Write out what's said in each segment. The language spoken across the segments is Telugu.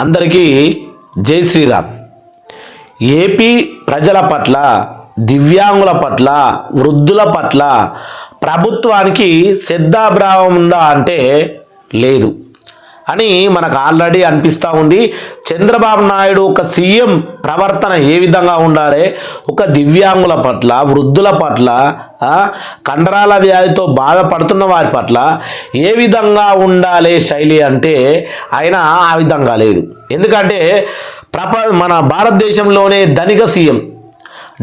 అందరికీ జై శ్రీరామ్. ఏపీ ప్రజల పట్ల, దివ్యాంగుల పట్ల, వృద్ధుల పట్ల ప్రభుత్వానికి శ్రద్ధాభావం ఉందా అంటే లేదు అని మనకు ఆల్రెడీ అనిపిస్తూ ఉంది. చంద్రబాబు నాయుడు ఒక సీఎం ప్రవర్తన ఏ విధంగా ఉండాలి, ఒక దివ్యాంగుల పట్ల, వృద్ధుల పట్ల, కండరాల వ్యాధితో బాధపడుతున్న వారి పట్ల ఏ విధంగా ఉండాలి శైలి అంటే ఆయన ఆ విధంగా లేదు. ఎందుకంటే మన భారతదేశంలోనే ధనిక సీఎం.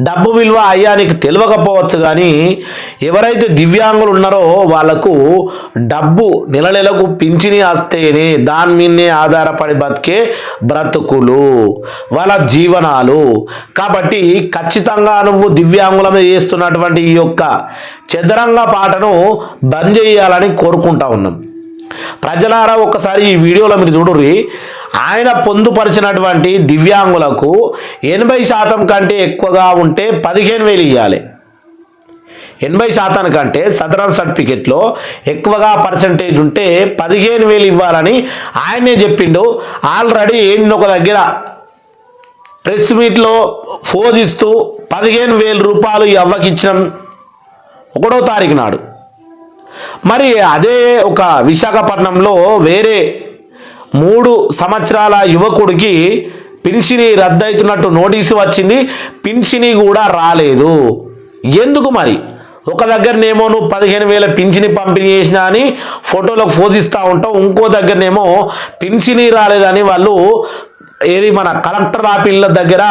డబ్బు విలువ అయ్యా నీకు తెలియకపోవచ్చు, కానీ ఎవరైతే దివ్యాంగులు ఉన్నారో వాళ్లకు డబ్బు నెల నెలకు పింఛని వస్తేనే దాని మీదనే ఆధారపడి బతికే బ్రతుకులు, వాళ్ళ జీవనాలు. కాబట్టి ఖచ్చితంగా నువ్వు దివ్యాంగుల మీద చేస్తున్నటువంటి ఈ యొక్క చదరంగ పాటను బంద్ చేయాలని కోరుకుంటా ఉన్నాం. ప్రజలారా ఒక్కసారి ఈ వీడియోలో మీరు చూడుర్రి. ఆయన పొందుపరిచినటువంటి దివ్యాంగులకు 80% కంటే ఎక్కువగా ఉంటే 15,000 ఇవ్వాలి. 80% కంటే సదరన్ సర్టిఫికెట్లో ఎక్కువగా పర్సంటేజ్ ఉంటే 15,000 ఇవ్వాలని ఆయనే చెప్పిండు. ఆల్రెడీ ఒక దగ్గర ప్రెస్ మీట్లో ఫోజిస్తూ 15,000 రూపాయలు ఈ అవ్వకి ఇచ్చిన 1వ తారీఖు నాడు. మరి అదే ఒక విశాఖపట్నంలో వేరే 3 సంవత్సరాల యువకుడికి పింఛని రద్దవుతున్నట్టు నోటీసు వచ్చింది. పింఛని కూడా రాలేదు. ఎందుకు మరి? ఒక దగ్గరనేమో నువ్వు 15,000 పింఛని పంపిణీ చేసినా అని ఫోటోలకు ఫోజిస్తూ ఉంటావు, ఇంకో దగ్గరనేమో పింఛని రాలేదని వాళ్ళు మన కలెక్టర్ ఆఫీసుల దగ్గర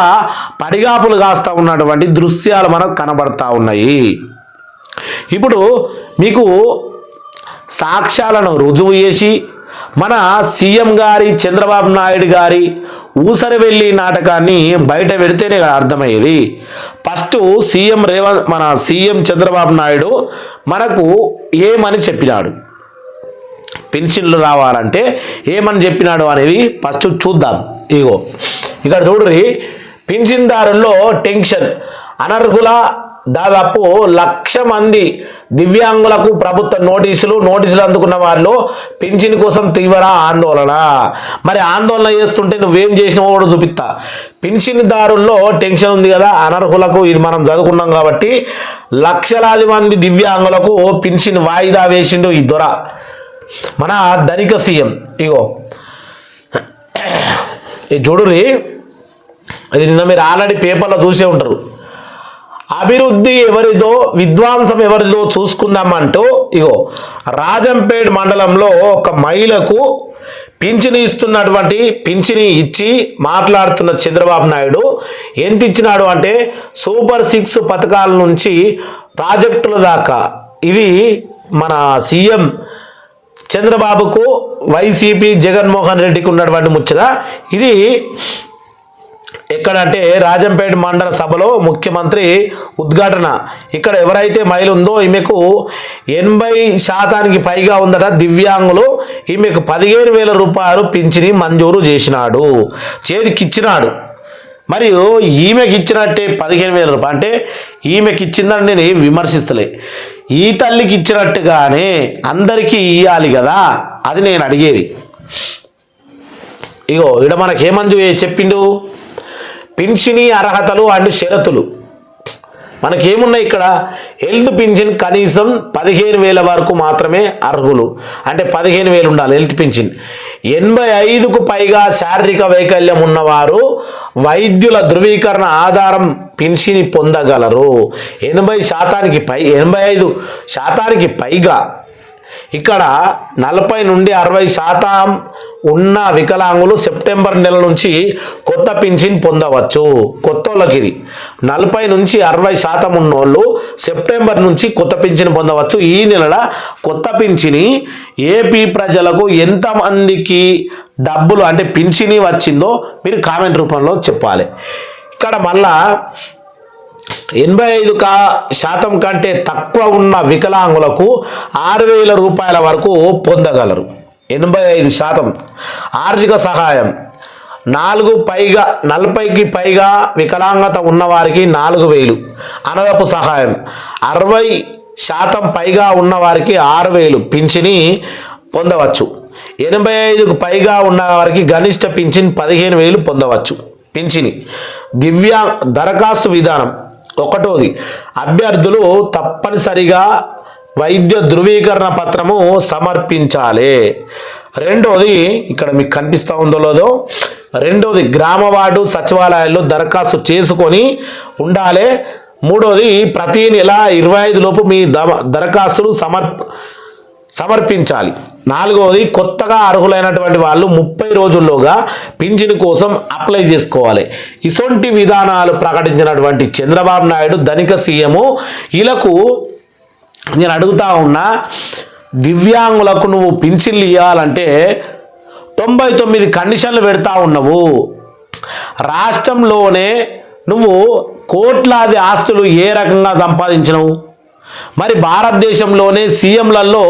పడిగాపులు కాస్తూ ఉన్నటువంటి దృశ్యాలు మనకు కనబడతా ఉన్నాయి. ఇప్పుడు మీకు సాక్ష్యాలను రుజువు చేసి మన సీఎం గారి చంద్రబాబు నాయుడు గారి ఊసరవెల్లి నాటకాన్ని బయట పెడితేనే అర్థమయ్యేది. ఫస్ట్ మన సీఎం చంద్రబాబు నాయుడు మనకు ఏమని చెప్పినాడు, పెన్షన్లు రావాలంటే ఏమని చెప్పినాడు అనేది ఫస్ట్ చూద్దాం. ఇక్కడ చూడ్రి, పింఛన్దారుల్లో టెన్షన్. అనర్హుల దాదాపు 1,00,000 మంది దివ్యాంగులకు ప్రభుత్వ నోటీసులు అందుకున్న వాళ్ళు పింఛన్ కోసం తీవ్ర ఆందోళన. మరి ఆందోళన చేస్తుంటే నువ్వేం చేసినావో కూడా చూపిస్తా. పింఛన్దారుల్లో టెన్షన్ ఉంది కదా, అనర్హులకు. ఇది మనం చదువుకున్నాం కాబట్టి లక్షలాది మంది దివ్యాంగులకు పింఛన్ వాయిదా వేసిండు ఈ దొర, మన ధనిక సీఎం. ఇది చూడురి, ఇది నిన్న మీరు ఆల్రెడీ పేపర్లో చూసే ఉంటారు. అభివృద్ధి ఎవరిదో, విద్వాంసం ఎవరిదో చూసుకుందామంటూ రాజంపేట్ మండలంలో ఒక మహిళకు పింఛని ఇస్తున్నటువంటి పింఛని ఇచ్చి మాట్లాడుతున్న చంద్రబాబు నాయుడు ఎంత ఇచ్చినాడు అంటే సూపర్ 6 పథకాల నుంచి ప్రాజెక్టుల దాకా. ఇది మన సీఎం చంద్రబాబుకు వైసీపీ జగన్మోహన్ రెడ్డికి ఉన్నటువంటి ముచ్చట. ఇది ఎక్కడంటే రాజంపేట మండల సభలో ముఖ్యమంత్రి ఉద్ఘాటన. ఇక్కడ ఎవరైతే మహిళ ఉందో ఈమెకు 80% పైగా ఉందట దివ్యాంగులు. ఈమెకు 15,000 రూపాయలు పింఛని మంజూరు చేసినాడు, చేతికిచ్చినాడు. మరియు ఈమెకి ఇచ్చినట్టే 15,000 రూపాయలు అంటే ఈమెకి ఇచ్చిందని నేను ఏం విమర్శిస్తలే. ఈ తల్లికి ఇచ్చినట్టుగానే అందరికీ ఇవ్వాలి కదా, అది నేను అడిగేది. ఇక్కడ మనకేమని చెప్పిండు, పింఛని అర్హతలు అండ్ షరతులు మనకేమున్నాయి ఇక్కడ. హెల్త్ పింఛన్ కనీసం 15,000 వరకు మాత్రమే అర్హులు, అంటే 15,000 ఉండాలి హెల్త్ పింఛన్. 85కు పైగా శారీరక వైకల్యం ఉన్నవారు వైద్యుల ధృవీకరణ ఆధారం పింఛని పొందగలరు. 85% పైగా. ఇక్కడ 40 నుండి 60% ఉన్న వికలాంగులు సెప్టెంబర్ నెల నుంచి కొత్త పింఛన్ పొందవచ్చు. కొత్త వాళ్ళకి ఇది 40 నుంచి 60% ఉన్నోళ్ళు సెప్టెంబర్ నుంచి కొత్త పింఛన్ పొందవచ్చు. ఈ నెల కొత్త పింఛని ఏపీ ప్రజలకు ఎంతమందికి డబ్బులు అంటే పింఛని వచ్చిందో మీరు కామెంట్ రూపంలో చెప్పాలి. ఇక్కడ మళ్ళా 85% కంటే తక్కువ ఉన్న వికలాంగులకు 6,000 రూపాయల వరకు పొందగలరు. 85% ఆర్థిక సహాయం. 40కి పైగా వికలాంగత ఉన్నవారికి 4,000 అనదపు సహాయం. 60% పైగా ఉన్నవారికి 6,000 పింఛని పొందవచ్చు. 85కు పైగా ఉన్న వారికి గరిష్ట పింఛన్ 15,000 పొందవచ్చు. పింఛని దరఖాస్తు విధానం. ఒకటోది, అభ్యర్థులు తప్పనిసరిగా వైద్య ధృవీకరణ పత్రము సమర్పించాలి. రెండోది, ఇక్కడ మీకు కనిపిస్తూ ఉందో లేదో, రెండోది గ్రామ వార్డు సచివాలయాల్లో దరఖాస్తు చేసుకొని ఉండాలి. మూడోది, ప్రతి నెల 25 లోపు మీ దరఖాస్తులు సమర్పించాలి. నాలుగవది, కొత్తగా అర్హులైనటువంటి వాళ్ళు 30 రోజుల్లోగా పింఛను కోసం అప్లై చేసుకోవాలి. ఇసొంటి విధానాలు ప్రకటించినటువంటి చంద్రబాబు నాయుడు ధనిక సీఎం, వీళ్ళకు నేను అడుగుతా ఉన్నా, దివ్యాంగులకు నువ్వు పింఛన్లు ఇవ్వాలంటే 99 కండిషన్లు పెడతా ఉన్నావు. రాష్ట్రంలోనే నువ్వు కోట్లాది ఆస్తులు ఏ రకంగా సంపాదించినవు? మరి భారతదేశంలోనే సీఎంలలో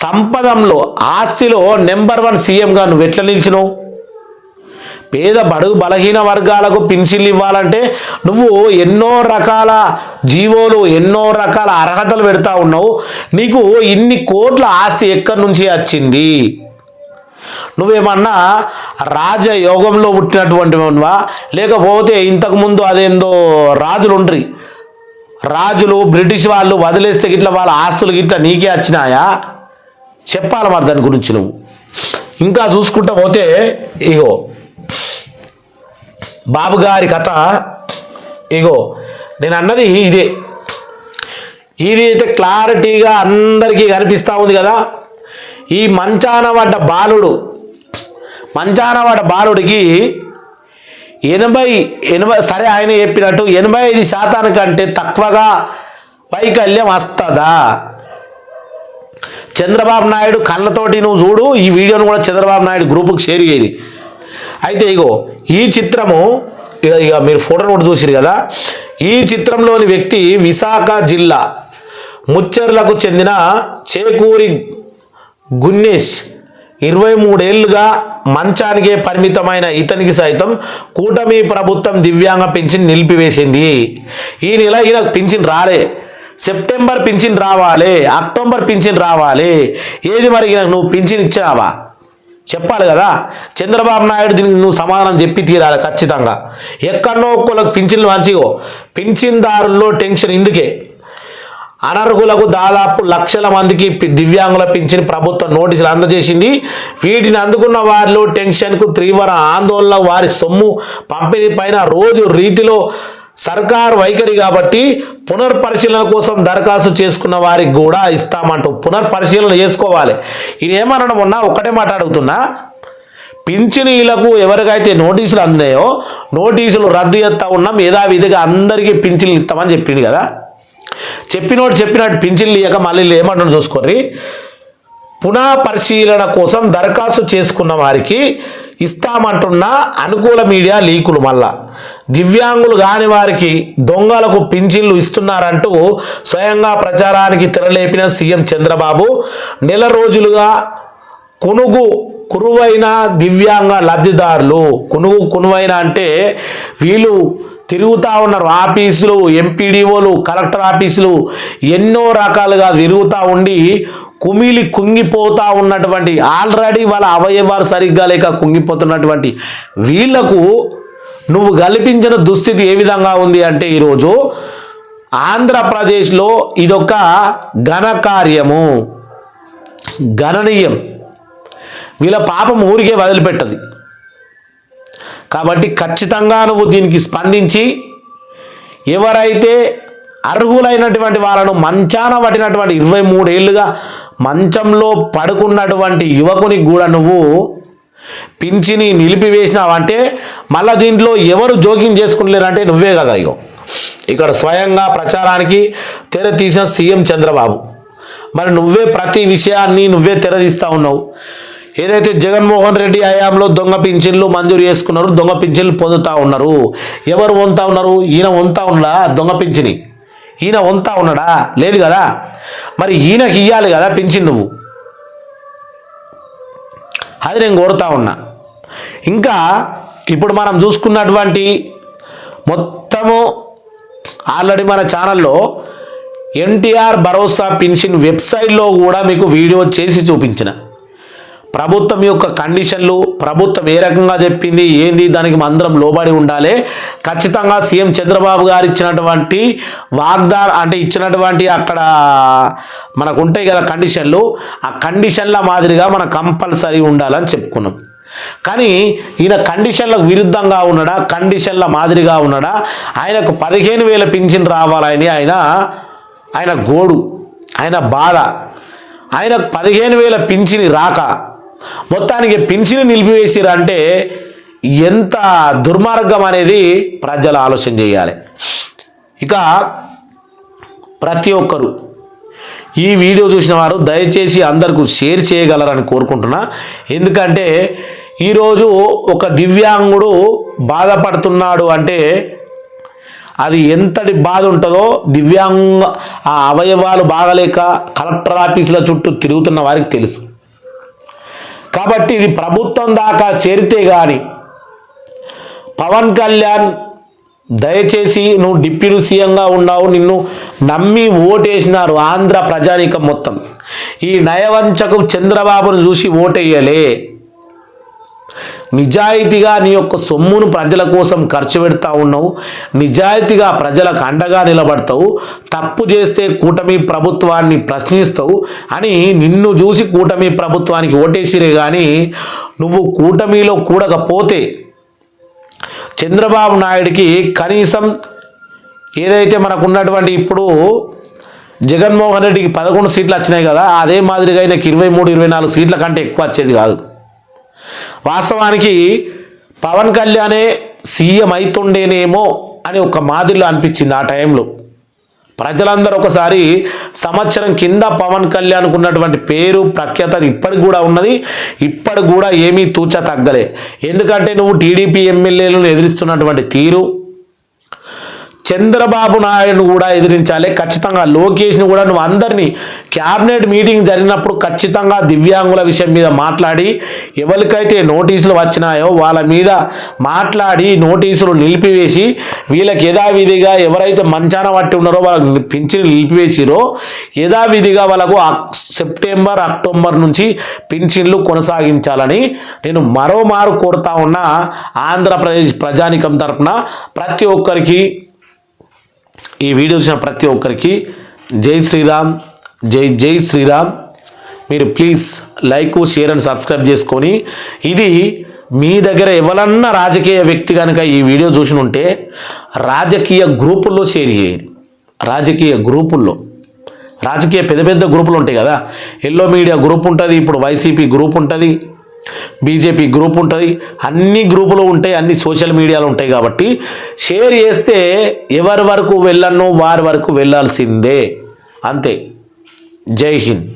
సంపదంలో ఆస్తిలో నెంబర్ 1 సీఎంగా నువ్వు ఎట్లా నిలిచినావు? పేద బడుగు బలహీన వర్గాలకు పింఛన్లు ఇవ్వాలంటే నువ్వు ఎన్నో రకాల జీవోలు, ఎన్నో రకాల అర్హతలు పెడతా ఉన్నావు. నీకు ఇన్ని కోట్ల ఆస్తి ఎక్కడి నుంచి వచ్చింది? నువ్వేమన్నా రాజయోగంలో పుట్టినటువంటి వాడివా? లేకపోతే ఇంతకుముందు అదేందో రాజులు ఉండ్రి, రాజులు బ్రిటిష్ వాళ్ళు వదిలేస్తే గిట్ల వాళ్ళ ఆస్తులు గిట్ల నీకే వచ్చినాయా? చెప్పాలి మరి దాని గురించి నువ్వు. ఇంకా చూసుకుంటా పోతే ఇగో బాబు గారి కథ, ఇగో నేను అన్నది ఇదే. ఇది అయితే క్లారిటీగా అందరికీ కనిపిస్తూ ఉంది కదా. ఈ మంచాన పడ్డ బాలుడికి 80 సరే ఆయన చెప్పినట్టు 85% కంటే తక్కువగా వైకల్యం వస్తుందా? చంద్రబాబు నాయుడు కళ్ళతోటి నువ్వు చూడు. ఈ వీడియోను కూడా చంద్రబాబు నాయుడు గ్రూపుకి షేర్ చేయి. అయితే ఇగో ఈ చిత్రము, ఇక మీరు ఫోటోను కూడా చూసిరు కదా. ఈ చిత్రంలోని వ్యక్తి విశాఖ జిల్లా ముచ్చెర్లకు చెందిన చేకూరి గున్నేష్. 23 ఏళ్లుగా మంచానికే పరిమితమైన ఇతనికి సైతం కూటమి ప్రభుత్వం దివ్యాంగ పింఛన్ నిలిపివేసింది. ఈ నెల ఈయనకు పింఛన్ రాలే. సెప్టెంబర్ పింఛన్ రావాలి, అక్టోబర్ పింఛన్ రావాలి. ఏది మరి నువ్వు పింఛన్ ఇచ్చావా? చెప్పాలి కదా. చంద్రబాబు నాయుడు దీనికి నువ్వు సమాధానం చెప్పి తీరాలి ఖచ్చితంగా. ఎక్కడో ఒక్కళ్ళకు పింఛన్లు మంచిగో, పింఛన్దారుల్లో టెన్షన్. ఇందుకే అనర్హులకు దాదాపు లక్షల మందికి దివ్యాంగుల పింఛన్ ప్రభుత్వం నోటీసులు అందజేసింది. వీటిని అందుకున్న వారిలో టెన్షన్కు తీవ్ర ఆందోళన, వారి సొమ్ము పంపిణీ పైన రోజు రీతిలో సర్కారు వైఖరి కాబట్టి పునర్పరిశీలన కోసం దరఖాస్తు చేసుకున్న వారికి కూడా ఇస్తామంటూ పునర్పరిశీలన చేసుకోవాలి. ఇది ఏమనడం ఉన్నా ఒక్కటే మాట అడుగుతున్నా, పింఛనీలకు ఎవరికైతే నోటీసులు అందినాయో నోటీసులు రద్దు చేస్తా ఉన్నాం, యథావిధిగా అందరికీ పింఛన్లు ఇస్తామని చెప్పింది కదా. చెప్పినట్టు పింఛన్లు ఇయ్యక మళ్ళీ ఏమంటాడు చూసుకోర్రి. పునః పరిశీలన కోసం దరఖాస్తు చేసుకున్న వారికి ఇస్తామంటున్న అనుకూల మీడియా లీకులు. మళ్ళా దివ్యాంగులు కాని వారికి దొంగలకు పింఛన్లు ఇస్తున్నారంటూ స్వయంగా ప్రచారానికి తెరలేపిన సీఎం చంద్రబాబు నెల రోజులుగా కురువైన దివ్యాంగ లబ్ధిదారులు, కునువైన అంటే వీళ్ళు తిరుగుతూ ఉన్నారు. ఆఫీసులు, ఎంపీడీఓలు, కలెక్టర్ ఆఫీసులు ఎన్నో రకాలుగా తిరుగుతూ ఉండి కుంగిపోతూ ఉన్నటువంటి, ఆల్రెడీ వాళ్ళ అవయవాలు సరిగ్గా లేక కుంగిపోతున్నటువంటి వీళ్లకు నువ్వు కల్పించిన దుస్థితి ఏ విధంగా ఉంది అంటే ఈరోజు ఆంధ్రప్రదేశ్లో ఇదొక ఘనకార్యము, గణనీయం. వీళ్ళ పాపం ఊరికే వదిలిపెట్టది. కాబట్టి ఖచ్చితంగా నువ్వు దీనికి స్పందించి ఎవరైతే అర్హులైనటువంటి వాళ్ళను మంచాన పట్టినటువంటి 23 ఏళ్ళుగా మంచంలో పడుకున్నటువంటి యువకునికి కూడా నువ్వు పింఛని నిలిపివేసినావంటే మళ్ళీ దీంట్లో ఎవరు జోక్యం చేసుకుంటలేరంటే నువ్వే కదా. ఇక్కడ స్వయంగా ప్రచారానికి తెర తీసిన సీఎం చంద్రబాబు. మరి నువ్వే ప్రతి విషయాన్ని నువ్వే తెరదీస్తూ ఉన్నావు. ఏదైతే జగన్మోహన్ రెడ్డి హయాంలో దొంగ పింఛన్లు మంజూరు చేసుకున్నారు, దొంగ పింఛన్లు పొందుతూ ఉన్నారు. ఎవరు పొందుతూ ఉన్నారు? ఈయన పొందుతూ ఉన్నాడా దొంగ పింఛని? ఈయన పొందుతూ ఉన్నాడా? లేదు కదా. మరి ఈయనకి ఇవ్వాలి కదా పింఛన్ నువ్వు. అది నేను కోరుతా ఉన్నా. ఇంకా ఇప్పుడు మనం చూసుకున్నటువంటి మొత్తము ఆల్రెడీ మన ఛానల్లో ఎన్టీఆర్ భరోసా పింఛన్ వెబ్సైట్లో కూడా మీకు వీడియో చేసి చూపించిన. ప్రభుత్వం యొక్క కండిషన్లు, ప్రభుత్వం ఏ రకంగా చెప్పింది ఏంది, దానికి అందరం లోబడి ఉండాలి. ఖచ్చితంగా సీఎం చంద్రబాబు గారు ఇచ్చినటువంటి వాగ్దానం అంటే ఇచ్చినటువంటి అక్కడ మనకు ఉంటాయి కదా కండిషన్లు, ఆ కండిషన్ల మాదిరిగా మనం కంపల్సరీ ఉండాలని చెప్పుకున్నాం. కానీ ఈయన కండిషన్లకు విరుద్ధంగా ఉన్నాడా, కండిషన్ల మాదిరిగా ఉన్నాడా? ఆయనకు 15,000 పింఛన్ రావాలని ఆయన గోడు, ఆయన బాధ. ఆయనకు 15,000 పింఛని రాక మొత్తానికి పింఛని నిలిపివేసిరంటే ఎంత దుర్మార్గం అనేది ప్రజలు ఆలోచన చేయాలి. ఇక ప్రతి ఒక్కరు ఈ వీడియో చూసిన వారు దయచేసి అందరికీ షేర్ చేయగలరని కోరుకుంటున్నా. ఎందుకంటే ఈరోజు ఒక దివ్యాంగుడు బాధపడుతున్నాడు అంటే అది ఎంతటి బాధ ఉంటుందో దివ్యాంగ ఆ అవయవాలు బాగలేక కలెక్టర్ ఆఫీసుల చుట్టూ తిరుగుతున్న వారికి తెలుసు. కాబట్టి ఇది ప్రభుత్వం దాకా చేరితే కానీ పవన్ కళ్యాణ్ దయచేసి నువ్వు డిప్యూటీ సీఎంగా ఉన్నావు, నిన్ను నమ్మి ఓటేసినారు ఆంధ్ర ప్రజానీకం మొత్తం. ఈ నయవంచకు చంద్రబాబును చూసి ఓటేయలే. నిజాయితీగా నీ యొక్క సొమ్మును ప్రజల కోసం ఖర్చు పెడతా ఉన్నావు, నిజాయితీగా ప్రజలకు అండగా నిలబడతావు, తప్పు చేస్తే కూటమి ప్రభుత్వాన్ని ప్రశ్నిస్తావు అని నిన్ను చూసి కూటమి ప్రభుత్వానికి ఓటేసిరే. కానీ నువ్వు కూటమిలో కూడకపోతే చంద్రబాబు నాయుడికి కనీసం ఏదైతే మనకు ఉన్నటువంటి ఇప్పుడు జగన్మోహన్ రెడ్డికి 11 సీట్లు వచ్చినాయి కదా, అదే మాదిరిగా ఆయనకి 23-24 సీట్ల కంటే ఎక్కువ వచ్చేది కాదు. వాస్తవానికి పవన్ కళ్యాణే సీఎం అవుతుండేనేమో అని ఒక మాదిరిలో అనిపించింది. ఆ టైంలో ప్రజలందరూ ఒకసారి సంవత్సరం కింద పవన్ కళ్యాణ్కు ఉన్నటువంటి పేరు ప్రఖ్యాత ఇప్పటికి కూడా ఉన్నది, ఇప్పటికి కూడా ఏమీ తూచా తగ్గలే. ఎందుకంటే నువ్వు టీడీపీ ఎమ్మెల్యేలను ఎదిరిస్తున్నటువంటి తీరు, చంద్రబాబు నాయుడును కూడా ఎదిరించాలి. ఖచ్చితంగా లోకేష్ను కూడా నువ్వు అందరినీ క్యాబినెట్ మీటింగ్ జరిగినప్పుడు ఖచ్చితంగా దివ్యాంగుల విషయం మీద మాట్లాడి ఎవరికైతే నోటీసులు వచ్చినాయో వాళ్ళ మీద మాట్లాడి నోటీసులు నిలిపివేసి వీళ్ళకి యథావిధిగా ఎవరైతే మంచాన పట్టి ఉన్నారో వాళ్ళకి పింఛను నిలిపివేసిరో యథావిధిగా వాళ్ళకు సెప్టెంబర్ అక్టోబర్ నుంచి పింఛన్లు కొనసాగించాలని నేను మరోమారు కోరుతా ఉన్నా. ఆంధ్రప్రదేశ్ ప్రజానికం తరపున ప్రతి ఒక్కరికి, ఈ వీడియో చూసిన ప్రతి ఒక్కరికి జై శ్రీరామ్, జై శ్రీరామ్. మీరు please like, share and subscribe చేసుకొని ఇది మీ దగ్గర ఎవరన్నా రాజకీయ వ్యక్తి కనుక ఈ వీడియో చూసి ఉంటే రాజకీయ గ్రూపుల్లో షేర్ చేయండి. రాజకీయ గ్రూపుల్లో, రాజకీయ పెద్ద పెద్ద గ్రూపులు ఉంటాయి కదా, ఎల్లో మీడియా గ్రూప్ ఉంటుంది, ఇప్పుడు వైసీపీ గ్రూప్ ఉంటుంది, బీజేపీ గ్రూప్ ఉంటుంది, అన్ని గ్రూపులు ఉంటాయి, అన్ని సోషల్ మీడియాలు ఉంటాయి. కాబట్టి షేర్ చేస్తే ఎవరి వరకు వెళ్ళను వారి వరకు వెళ్ళాల్సిందే, అంతే. జై హింద్.